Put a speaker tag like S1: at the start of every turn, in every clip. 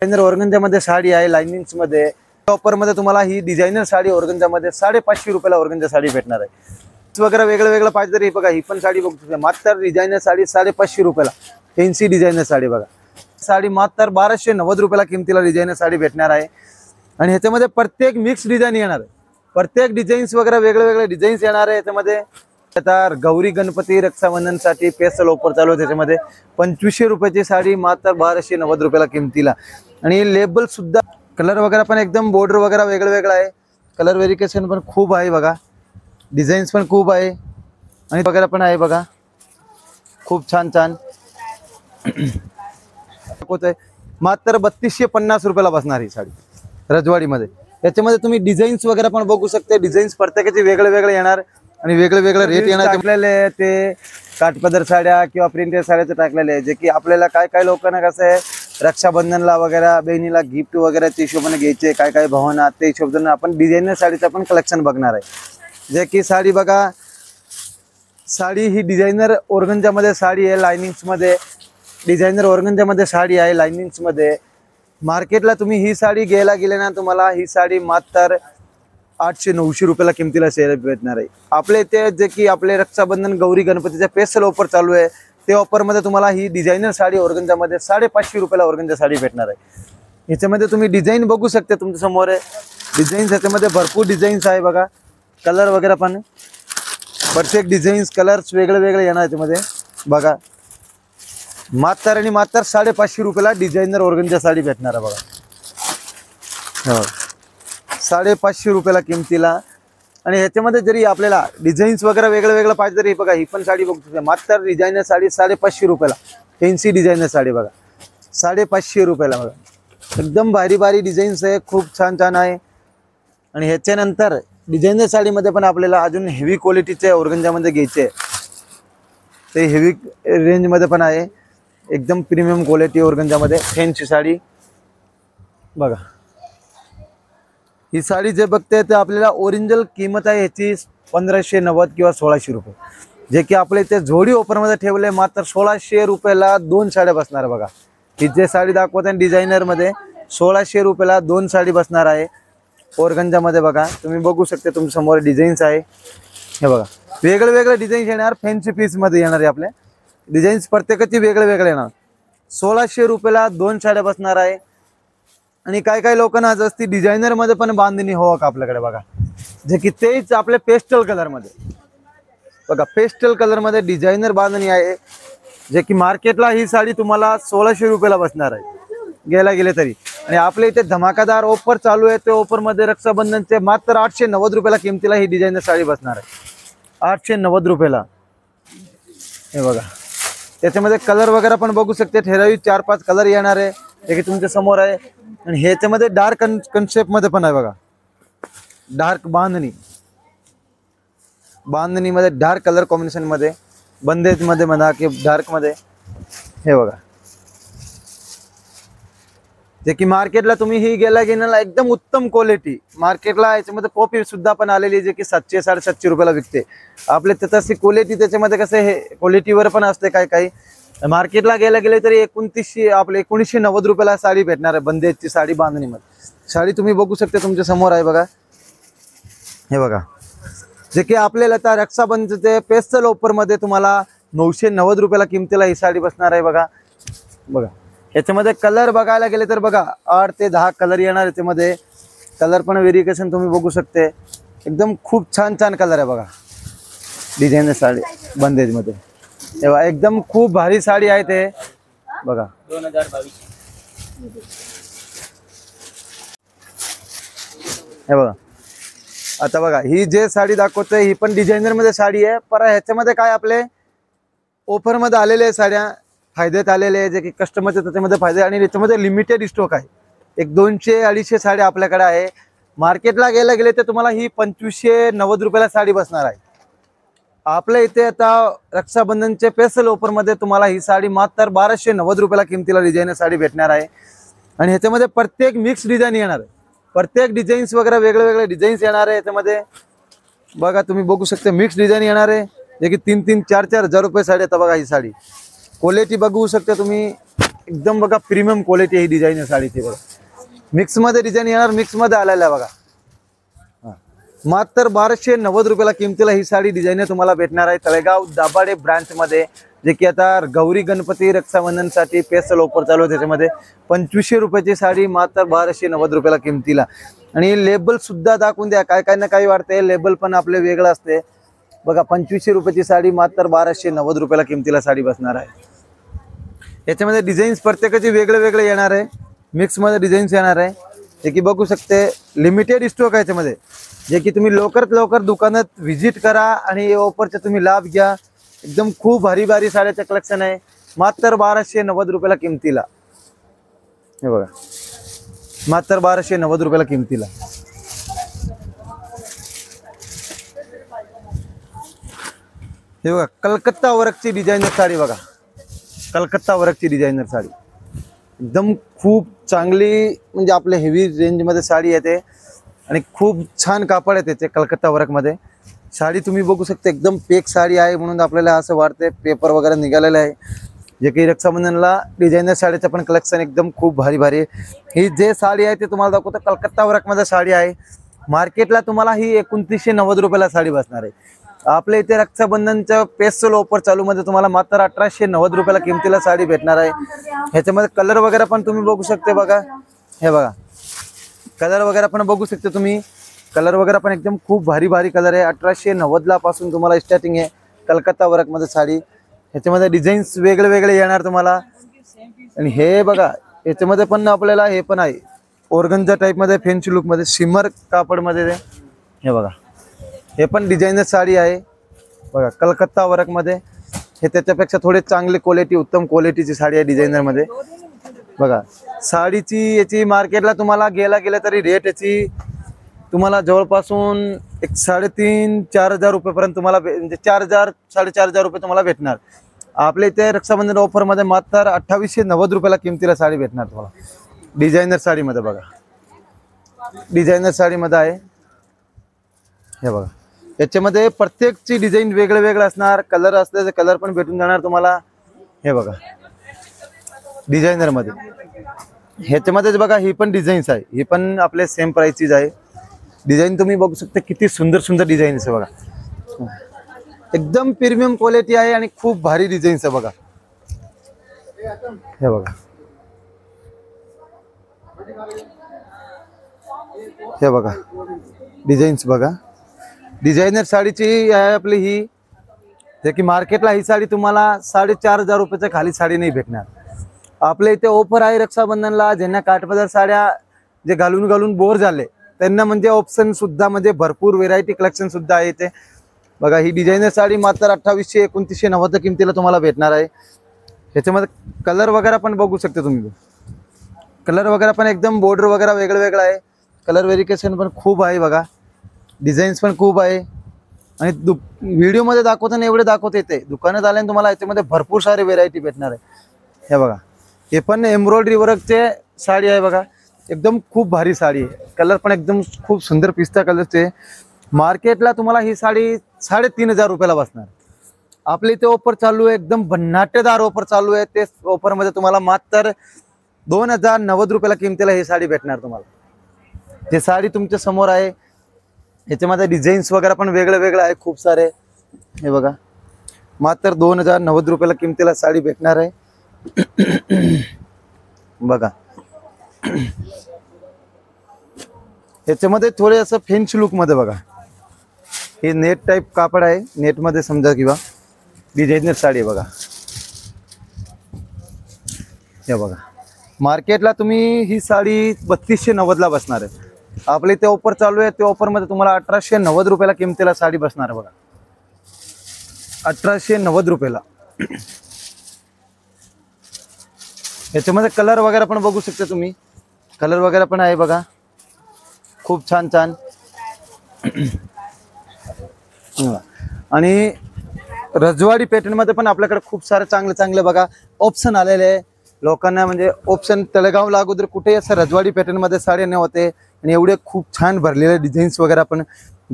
S1: Designer ऑर्गन्झामध्ये sari आहे linings मध्ये topper मध्ये तुम्हाला ही डिझायनर साडी ऑर्गन्झामध्ये 550 रुपयाला ऑर्गन्झा साडी भेटणार आहे। वगैरे वेगळं वेगळं पाहिजे तरी बघा ही पण साडी बघू मात्र डिझायनर साडी 550 रुपयाला फॅन्सी डिझायनर साडी बघा साडी मात्र 1290 रुपयाला किमतीला डिझायनर साडी भेटणार आहे। आणि ह्याच्यामध्ये प्रत्येक मिक्स डिझाइन येणार आहे, प्रत्येक डिझाईन्स वगैरे वेगळे वेगळे डिझाईन्स येणार आहे। याच्यामध्ये आता गौरी गणपती रक्षाबंधनसाठी स्पेशल ऑफर चालू आहे, त्याच्यामध्ये 2500 रुपयाची साडी मात्र 1290 रुपयाला किमतीला। आणि लेबल सुद्धा कलर वगैरे पण एकदम बॉर्डर वगैरे वेगळं वेगळं आहे, कलर व्हेरिफिकेशन पण खूप आहे बघा, डिझाईन्स पण खूप आहे आणि वगैरे पण आहे बघा, खूप छान छान होतंय। मात्र 3250 रुपयाला बसणार ही साडी रजवाडीमध्ये। याच्यामध्ये तुम्ही डिझाईन्स वगैरे पण बघू शकते, डिझाईन्स प्रत्येकाचे वेगळे वेगळे येणार आणि वेगळे वेगळे रेट येणार। टाकलेले ते काठपदर साड्या किंवा प्रिंटेड साड्याचं टाकलेले आहे, जे की आपल्याला काय लोकांना कसं आहे रक्षाबंधनला वगैरे बहिणीला गिफ्ट वगैरेच्या हिशोबाने घ्यायचे, काय भावना ते हिशोबाने आपण डिझायनर साडीचं पण कलेक्शन बघणार आहे। जे की साडी बघा, साडी ही डिझायनर ऑर्गन्झामध्ये साडी आहे लाइनिंग्समध्ये, डिझायनर ऑर्गन्झामध्ये साडी आहे लाइनिंग्समध्ये। मार्केटला तुम्ही ही साडी घ्यायला गेले ना तुम्हाला ही साडी मात्र 800-900 रुपयाला किमतीला सेल भेटणार आहे। आपले इथे जे की आपले रक्षाबंधन गौरी गणपतीचा स्पेशल ऑफर चालू आहे, ते ऑफरमध्ये तुम्हाला ही डिझायनर साडी ऑर्गन्झामध्ये 550 रुपयाला ऑर्गन्झा साडी भेटणार आहे। याच्यामध्ये तुम्ही डिझाईन बघू शकता, तुमच्या समोर आहे डिझाईन्स, याच्यामध्ये भरपूर डिझाईन्स आहे बघा, कलर वगैरे पण प्रत्येक डिझाईन्स कलर्स वेगळे वेगळे येणार याच्यामध्ये बघा। मात्र आणि मात्र 550 रुपयाला डिझायनर ऑर्गन्झा साडी भेटणार आहे बघा, हो 550 रुपयाला किमतीला। आणि ह्याच्यामध्ये जरी आपल्याला डिझाईन्स वगैरे वेगळं वेगळं पाहिजे तरी बघा ही पण साडी बघू मात्र डिझायनर साडी 550 रुपयाला फॅन्सी डिझायनर साडी बघा 550 रुपयाला बघा, एकदम भारी भारी डिझाईन्स आहे, खूप छान छान आहे। आणि ह्याच्यानंतर डिझायनर साडीमध्ये पण आपल्याला अजून हेवी क्वालिटीचे ऑर्गन्झामध्ये घ्यायचे, ते हेवी रेंजमध्ये पण आहे, एकदम प्रीमियम क्वालिटी ऑर्गन्झामध्ये फॅन्सी साडी बघा। ही साडी जे बघते ते आपल्याला ओरिजिनल किंमत आहे ह्याची 1590 किंवा 1600 रुपये, जे की आपल्या इथे जोडी ऑफरमध्ये ठेवले मात्र 1600 रुपयाला 2 साड्या बसणार बघा। ही जे साडी दाखवत आहे डिझायनरमध्ये 1600 रुपयाला 2 साडी बसणार आहे ऑर्गन्झामध्ये बघा। तुम्ही बघू शकता तुमच्या समोर डिझाईन्स आहे, हे बघा वेगळे वेगळे डिझाईन्स येणार, फॅन्सी पीसमध्ये येणार आहे आपले डिझाईन्स, प्रत्येकाची वेगळे वेगळे येणार। 1600 रुपयाला 2 साड्या बसणार आहे। आणि काय लोकांना जास्ती डिझायनर मध्ये पण बांधणी हवं का आपल्याकडे बघा, जे की तेच आपले पेस्टल कलर मध्ये बघा, पेस्टल कलर मध्ये डिझायनर बांधणी आहे, जे की मार्केटला ही साडी तुम्हाला 1600 रुपयाला बसणार आहे गेला गेले तरी। आणि आपल्या इथे धमाकादार ऑफर चालू आहे, ते ऑफर मध्ये रक्षाबंधनचे मात्र 890 रुपयाला किमतीला ही डिझायनर साडी बसणार आहे 890 रुपयाला। हे बघा त्याच्यामध्ये कलर वगैरे पण बघू शकते, ठराविक 4-5 कलर येणार आहे, जे की तुमच्या समोर आहे। आणि ह्याच्यामध्ये डार्क कन्सेप्ट मध्ये पण आहे बघा, डार्क बांधणी मध्ये डार्क कलर कॉम्बिनेशन मध्ये, बंदेज मध्ये म्हणा की डार्क मध्ये, हे बघा जे की मार्केटला तुम्ही ही गेला एकदम उत्तम क्वालिटी, मार्केटला याच्यामध्ये कॉपी सुद्धा पण आलेली जे की 700-750 रुपयाला विकते। आपले तशी क्वालिटी त्याच्यामध्ये कसं हे क्वालिटीवर पण असते, काही मार्केटला गेले तरी 1990 रुपयाला साडी भेटणार आहे बंदेजची साडी बांधणीमध्ये। साडी तुम्ही बघू शकता तुमच्या समोर आहे बघा, हे बघा जे की आपल्याला आता रक्षाबंधनचे स्पेशल ऑफर मध्ये तुम्हाला 990 रुपयाला किमतीला ही साडी बसणार आहे बघा। याच्यामध्ये कलर बघायला गेले तर बघा 8 ते 10 कलर येणार, याच्यामध्ये कलर पण व्हेरिएशन तुम्ही बघू शकते, एकदम खूप छान छान कलर आहे बघा डिझायनर साडी बंदेज मध्ये, तेव्हा एकदम खूप भारी साडी आहे ते बघा
S2: 2022।
S1: हे बघा आता बघा ही जे साडी दाखवते ही पण डिझायनर मध्ये साडी आहे, पर ह्याच्यामध्ये काय आपले ऑफर मध्ये आलेले साड्या फायद्यात आलेले आहे, जे की कस्टमरचे त्याच्यामध्ये फायदे। आणि याच्यामध्ये लिमिटेड स्टॉक आहे, एक 200-250 साड्या आपल्याकडे आहे। मार्केटला गेले तर तुम्हाला ही 2590 रुपयाला साडी बसणार आहे। आपल्या इथे आता रक्षाबंधनचे स्पेशल ऑफर मध्ये तुम्हाला ही साडी मात्र 1290 रुपयाला किमतीला डिझायनर साडी भेटणार आहे। आणि ह्याच्यामध्ये प्रत्येक मिक्स डिझाईन येणार आहे, प्रत्येक डिझाईन्स वगैरे वेगळे वेगळे डिझाईन्स येणार आहे। याच्यामध्ये बघा तुम्ही बघू शकता मिक्स डिझाईन येणार आहे, जे की 3-4 हजार रुपये साडी आता बघा। ही साडी क्वालिटी बघू शकता तुम्ही, एकदम बघा प्रीमियम क्वालिटी ही डिझाईन साडीची बघा. मिक्स मध्ये डिझाईन येणार, मिक्स मध्ये आलेला आहे बघा. मात्र 1290 रुपयाला किमतीला ही साडी डिझाईन तुम्हाला भेटणार आहे तळेगाव दाभाडे ब्रांच मध्ये. जे की आता गौरी गणपती रक्षाबंधन साठी स्पेशल ऑफर चालू आहे. त्याच्यामध्ये 2500 रुपयाची साडी मात्र 1290 रुपयाला किमतीला. आणि लेबल सुद्धा दाखवून द्या, काय काय ना काही वाटते, लेबल पण आपले वेगळं असते बघा. 2500 रुपयाची साडी मात्र 1290 रुपयाला किमतीला साडी बसणार आहे. याच्यामध्ये डिझाईन्स प्रत्येकाचे वेगळे वेगळे येणार आहे, मिक्स मध्ये डिझाईन्स येणार आहे. जे की बघू शकते लिमिटेड स्टॉक आहे याच्यामध्ये. जे की तुम्ही लवकरात लवकर दुकानात व्हिजिट करा आणि ऑफरचा तुम्ही लाभ घ्या. एकदम खूप भारी भारी साड्याचं कलेक्शन आहे मात्र 1290 रुपयाला किमतीला. हे बघा मात्र 1290 रुपयाला किमतीला. हे बघा कलकत्ता वर्कची डिझायनर साडी बघा. कलकत्ता वर्कची डिझायनर साडी एकदम खूप चांगली, म्हणजे आपल्या हेवी रेंजमध्ये साडी येते आणि खूप छान कापड आहे त्याचे कलकत्ता वर्कमध्ये. साडी तुम्ही बघू शकता एकदम पेक साडी आहे म्हणून आपल्याला असं वाटते पेपर वगैरे निघालेलं आहे. जे काही रक्षाबंधनला डिझायनर साडीचं पण कलेक्शन एकदम खूप भारी भारी. ही जे साडी आहे ते तुम्हाला दाखवतो कलकत्ता वर्कमध्ये साडी आहे. मार्केटला तुम्हाला ही 2990 रुपयाला साडी बसणार आहे. आपल्या इथे रक्षाबंधनच्या स्पेशल ऑफर चालू मध्ये तुम्हाला मात्र 1890 रुपयाला किमतीला साडी भेटणार आहे. ह्याच्यामध्ये कलर वगैरे पण तुम्ही बघू शकते बघा. हे बघा कलर वगैरे पण बघू शकते तुम्ही. कलर वगैरे पण एकदम खूप भारी भारी कलर आहे. 1890 पासून तुम्हाला स्टार्टिंग आहे कलकत्ता वर्कमध्ये साडी. ह्याच्यामध्ये डिझाईन्स वेगळे वेगळे येणार तुम्हाला. आणि हे बघा याच्यामध्ये पण आपल्याला हे पण आहे ऑर्गन्झा टाईपमध्ये फॅन्सी लुकमध्ये शिमर कापडमध्ये. हे बघा हे पण डिझायनर साडी आहे बघा कलकत्ता वर्कमध्ये. हे त्याच्यापेक्षा थोडे चांगली क्वालिटी, उत्तम क्वालिटीची साडी आहे डिझायनरमध्ये बघा. साडीची याची मार्केटला तुम्हाला गेला तरी रेट याची तुम्हाला जवळपासून 3,500-4,000 रुपयेपर्यंत तुम्हाला म्हणजे 4,000-4,500 रुपये तुम्हाला भेटणार. आपल्या इथे रक्षाबंधन ऑफरमध्ये मात्र 2890 रुपयाला किमतीला साडी भेटणार तुम्हाला डिझायनर साडीमध्ये बघा. डिझायनर साडीमध्ये आहे हे बघा. याच्यामध्ये प्रत्येकची डिझाईन वेगळं वेगळं असणार. कलर असल्याचे कलर पण भेटून जाणार तुम्हाला. हे बघा डिझायनर मध्ये ह्याच्यामध्येच बघा ही पण डिझाईन्स आहे. ही पण आपल्या सेम प्राइसचीच आहे. डिझाईन तुम्ही बघू शकता किती सुंदर सुंदर डिझाईन्स आहे बघा. एकदम प्रीमियम क्वालिटी आहे आणि खूप भारी डिझाईन्स आहे बघा. हे बघा हे बघा डिझाईन्स बघा. डिझायनर साडीची आहे आपली ही. जे की मार्केटला ही साडी तुम्हाला 4,500 रुपयाच्या खाली साडी नाही भेटणार. आपल्या इथे ऑफर आहे रक्षाबंधनला. ज्यांना काठपदर साड्या जे घालून घालून बोर झाले त्यांना म्हणजे ऑप्शन सुद्धा म्हणजे भरपूर व्हेरायटी कलेक्शन सुद्धा आहे इथे बघा. ही डिझायनर साडी मात्र 2800-2990 किमतीला तुम्हाला भेटणार आहे. ह्याच्यामध्ये कलर वगैरे पण बघू शकता तुम्ही. कलर वगैरे पण एकदम बॉर्डर वगैरे वेगळं वेगळं आहे. कलर व्हेरिएशन पण खूप आहे बघा. डिझाईन्स पण खूप आहे. आणि व्हिडिओमध्ये दाखवताना एवढे दाखवता येते, दुकानात आल्याने तुम्हाला याच्यामध्ये भरपूर सारी व्हेरायटी भेटणार आहे. हे बघा हे पण एम्ब्रॉयडरी वर्कचे साडी आहे बघा. एकदम खूप भारी साडी आहे. कलर पण एकदम खूप सुंदर पिस्ता कलरचे. मार्केटला तुम्हाला ही साडी 3,500 रुपयाला बसणार. आपल्या इथे ऑफर चालू आहे, एकदम भन्नाटेदार ऑफर चालू आहे. ते ऑफरमध्ये तुम्हाला मात्र 2,090 रुपयाला किमतीला ही साडी भेटणार तुम्हाला. जे साडी तुमच्या समोर आहे याच्यामध्ये डिझाईन्स वगैरे पण वेगळे वेगळे आहे खूप सारे. हे बघा मात्र 2,090 रुपयाला किमतीला साडी भेटणार आहे बघा. याच्यामध्ये थोडे असं फॅन्सी लुक मध्ये बघा. हे नेट टाइप कापड आहे, नेट मध्ये समजा किंवा डिझायनर साडी बघा. हे बघा मार्केटला तुम्ही ही साडी 3290 ला बसणार आहे. आपल्या इथे ऑफर चालू आहे. ते ऑफर मध्ये तुम्हाला 1890 रुपयाला किमतीला साडी बसणार आहे बघा. 1890 रुपयाला. याच्यामध्ये कलर वगैरे पण बघू शकता तुम्ही. कलर वगैरे पण आहे बघा खूप छान छान. आणि रजवाडी पॅटर्न मध्ये पण आपल्याकडे खूप सारे चांगले चांगले बघा ऑप्शन आलेले आहे लोकांना. म्हणजे ऑप्शन तळेगावला अगोदर कुठे असं रजवाडी पॅटर्न मध्ये साड्या नाही होते. आणि एवढे खूप छान भरलेले डिझाईन्स वगैरे पण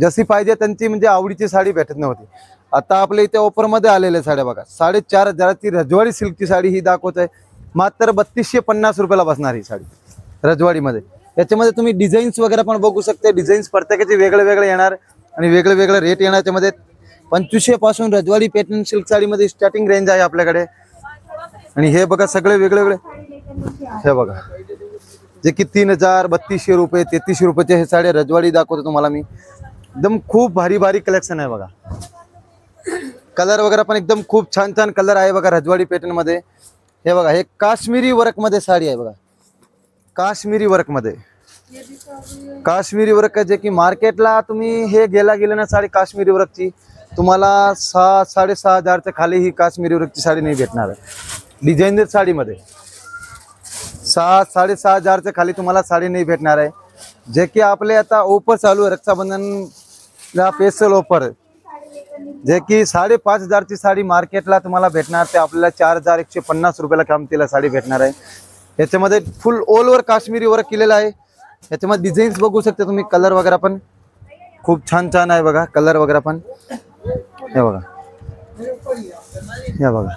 S1: जशी पाहिजे त्यांची म्हणजे आवडीची साडी भेटत नव्हती. आता आपल्या इथे ऑफर मध्ये आलेल्या साड्या बघा. 4,500ची रजवाडी सिल्कची साडी ही दाखवत आहे. मात्र 3250 रुपयाला बसणार ही साडी रजवाडीमध्ये. याच्यामध्ये तुम्ही डिझाईन्स वगैरे पण बघू शकते. डिझाईन्स प्रत्येकाचे वेगळे वेगळे येणार आणि वेगळे वेगळे रेट येणार. त्याच्यामध्ये 2500 पासून रजवाडी पॅटर्न सिल्क साडीमध्ये स्टार्टिंग रेंज आहे आपल्याकडे. आणि हे बघा सगळे वेगळे वेगळे, हे बघा जे की 3000, 3200 रुपये, 3300 रुपयाचे हे साडे रजवाडी दाखवतो तुम्हाला मी. एकदम खूप भारी भारी कलेक्शन आहे बघा. कलर वगैरे पण एकदम खूप छान छान कलर आहे बघा रजवाडी पॅटर्न मध्ये. हे बघा हे काश्मीरी वर्क मध्ये साडी आहे बघा. काश्मीरी वर्क मध्ये, काश्मीरी वर्क जे की मार्केटला तुम्ही हे गेले ना साडी काश्मीरी वर्कची, तुम्हाला 6,500 खाली ही काश्मीरी वर्कची साडी नाही भेटणार आहे. डिझायनर साडीमध्ये 6,500 खाली तुम्हाला साडी नाही भेटणार आहे. जे की आपले आता ऑफर चालू आहे रक्षाबंधन स्पेशल ऑफर, जे की 5,500 ची साडी मार्केटला तुम्हाला भेटणार ते आपल्याला 4,150 रुपयाला किमतीला साडी भेटणार आहे. याच्यामध्ये फुल ऑल ओव्हर काश्मीरी वर्क केलेलं आहे. याच्यामध्ये डिझाईन्स बघू शकता तुम्ही. कलर वगैरे पण खूप छान छान आहे बघा. कलर वगैरे पण हे बघा, हे बघा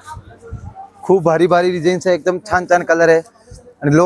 S1: खूप भारी भारी डिझाईन्स आहे. एकदम छान छान कलर आहे. आणि लोक